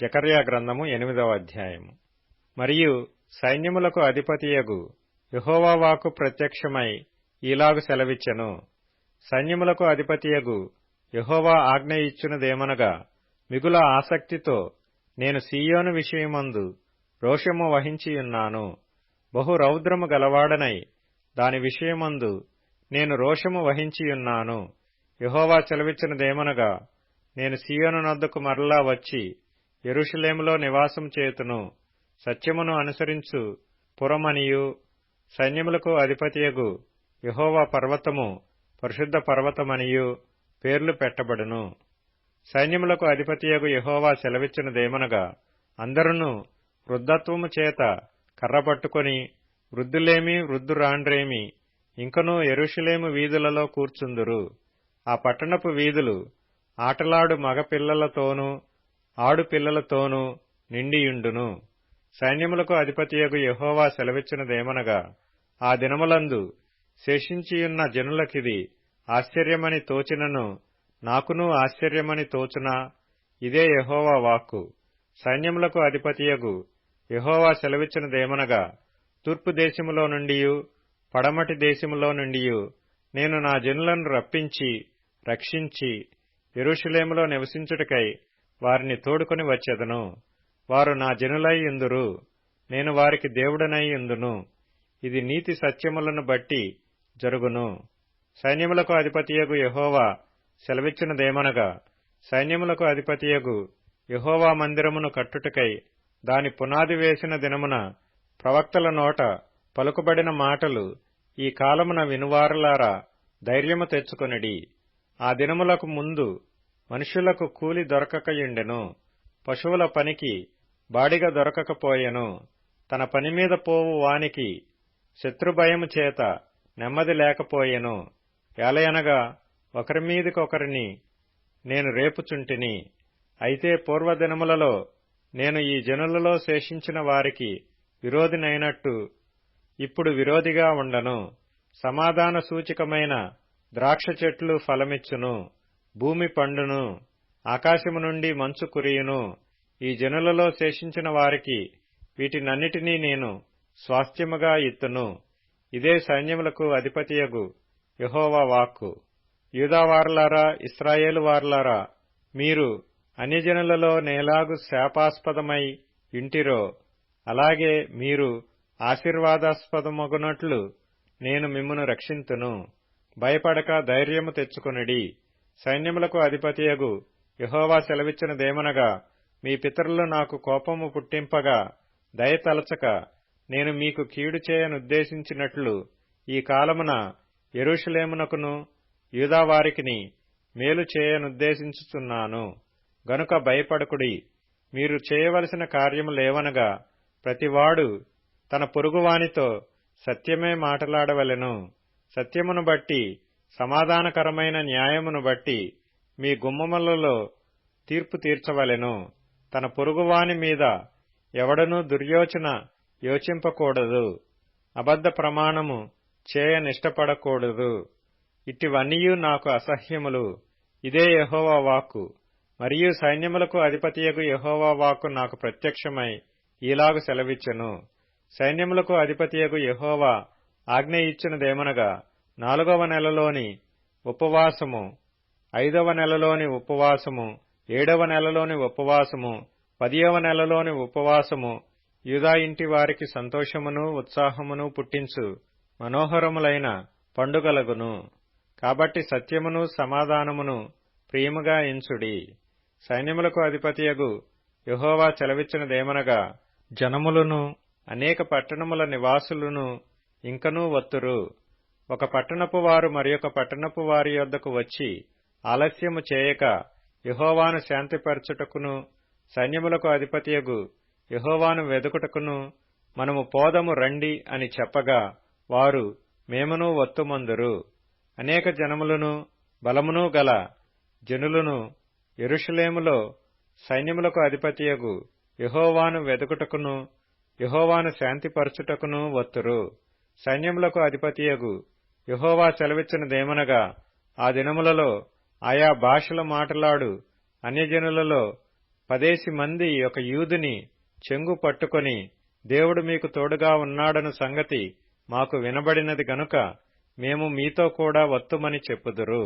జకర్యా గ్రంథము 8వ అధ్యాయము. మరియు సైన్యములకు అధిపతియగు యెహోవా వాక్కు ప్రత్యక్షమై ఈలాగు సెలవిచ్చెను. సైన్యములకు అధిపతియగు యెహోవా ఆజ్ఞ ఇచ్చునదేమనగా, మిగుల ఆసక్తితో నేను సీయోను విషయమందు రోషము వహించియున్నాను. బహు రౌద్రము గలవాడనై దాని విషయమందు నేను రోషము వహించియున్నాను. యెహోవా సెలవిచ్చినదేమనగా, నేను సీయోను నొద్దకు మరలా వచ్చి యెరూషలేములో నివాసం చేతును. సత్యమును అనుసరించు పురమనియు సైన్యములకు అధిపతియగు యెహోవా పర్వతము పరిశుద్ధ పర్వతమనియు పేర్లు పెట్టబడును. సైన్యములకు అధిపతియగు యెహోవా సెలవిచ్చినదేమనగా, అందరును వృద్ధత్వము చేత కర్రపట్టుకొని వృద్ధులేమి వృద్ధురాండ్రేమి ఇంకనూ యెరూషలేము వీధులలో కూర్చుందురు. ఆ పట్టణపు వీధులు ఆటలాడు మగపిల్లలతోనూ ఆడుపిల్లలతోనూ నిండియుండును. సైన్యములకు అధిపతియగు యెహోవా సెలవిచ్చినదేమనగా, ఆ దినములందు శేషించియున్న జనులకిది ఆశ్చర్యమని తోచినను నాకునూ ఆశ్చర్యమని తోచునా? ఇదే యెహోవా వాక్కు. సైన్యములకు అధిపతియగు యెహోవా సెలవిచ్చినదేమనగా, తూర్పు దేశములో నుండియు పడమటి దేశములో నుండియు నేను నా జనులను రప్పించి రక్షించి యెరూషలేములో నివసించుటకై వారిని తోడుకొని వచ్చెదను. వారు నా జనులై యుందురు, నేను వారికి దేవుడనై యుందును. ఇది నీతి సత్యములను బట్టి జరుగును. సైన్యములకు అధిపతియగు యెహోవా సెలవిచ్చినదేమనగా, సైన్యములకు అధిపతియగు యెహోవా మందిరమును కట్టుటకై దాని పునాది వేసిన దినమున ప్రవక్తల నోట పలుకుబడిన మాటలు ఈ కాలమున వినువారలారా ధైర్యము తెచ్చుకొనిడి. ఆ దినములకు ముందు మనుష్యులకు కూలి దొరకకయుండెను, పశువుల పనికి బాడిగ దొరకకపోయెను. తన పనిమీద పోవు వానికి శత్రుభయము చేత నెమ్మది లేకపోయెను. ఏలయనగా ఒకరిమీదికొకరిని నేను రేపుచుంటిని. అయితే పూర్వదినములలో నేను ఈ జనులలో శేషించిన వారికి విరోధినైనట్టు ఇప్పుడు విరోధిగా ఉండను. సమాధాన సూచకమైన ద్రాక్ష చెట్లు ఫలమిచ్చును, భూమి పండును, ఆకాశము నుండి మంచు కురియును. ఈ జనులలో శేషించిన వారికి వీటినన్నిటినీ నేను స్వాస్థ్యముగా ఇత్తును. ఇదే సైన్యములకు అధిపతియగు యెహోవా వాక్కు. యూదావారలారా, ఇశ్రాయేలు వారలారా, మీరు అన్యజనులలో నేలాగు శాపాస్పదమై యుంటిరో అలాగే మీరు ఆశీర్వాదాస్పదమగునట్లు నేను మిమ్మును రక్షింతును. భయపడక ధైర్యము తెచ్చుకొనిడి. సైన్యములకు అధిపతియగు యెహోవా సెలవిచ్చినదేమనగా, మీ పితరులు నాకు కోపము పుట్టింపగా దయతలచక నేను మీకు కీడు చేయనుద్దేశించినట్లు ఈ కాలమున యెరూషలేమునకును యూదావారికిని మేలు చేయనుద్దేశించుచున్నాను. గనుక భయపడకుడి. మీరు చేయవలసిన కార్యములేవనగా, ప్రతివాడు తన పొరుగువానితో సత్యమే మాటలాడవలెను. సత్యమును బట్టి సమాధానకరమైన న్యాయమును బట్టి మీ గుమ్మములలో తీర్పు తీర్చవలెను. తన పొరుగువాని మీద ఎవడనూ దుర్యోచన యోచింపకూడదు. అబద్ధ ప్రమాణము చేయనిష్టపడకూడదు. ఇటివన్నీయు నాకు అసహ్యములు. ఇదే యెహోవా వాక్కు. మరియు సైన్యములకు అధిపతియగు యెహోవా వాక్కు నాకు ప్రత్యక్షమై ఈలాగు సెలవిచ్చెను. సైన్యములకు అధిపతియగు యెహోవా ఆజ్ఞ ఇచ్చినదేమనగా, 4వ నెలలోని ఉపవాసము, 5వ నెలలోని ఉపవాసము, 7వ నెలలోని ఉపవాసము, 10వ నెలలోని ఉపవాసము యూదా ఇంటి వారికి సంతోషమును ఉత్సాహమును పుట్టించు మనోహరములైన పండుగలగును. కాబట్టి సత్యమును సమాధానమును ప్రియముగా ఎంచుడి. సైన్యములకు అధిపతియగు యెహోవా సెలవిచ్చినదేమనగా, జనములను అనేక పట్టణముల నివాసులను ఇంకనూ వత్తురు. ఒక పట్టణపు వారు మరియొక పట్టణపు వారి యొద్దకు వచ్చి ఆలస్యము చేయక యెహోవాను శాంతిపరచుటకును సైన్యములకు అధిపతియగు యెహోవాను వెదుకుటకును మనము పోదము రండి అని చెప్పగా వారు మేమును వత్తుమందురు. అనేక జనములను బలమును గల జనులను యెరూషలేములో సైన్యములకు అధిపతియగు యెహోవాను వెదుకుటకును యెహోవాను శాంతిపరచుటకును వత్తురు. సైన్యములకు అధిపతియగు యెహోవా సెలవిచ్చినదేమనగా, ఆ దినములలో ఆయా భాషలు మాటలాడు అన్యజనులలో 10 మంది ఒక యూదుని చెంగు పట్టుకొని, దేవుడు మీకు తోడుగా ఉన్నాడను సంగతి మాకు వినబడినది గనుక మేము మీతో కూడా వత్తుమని చెప్పుదురు.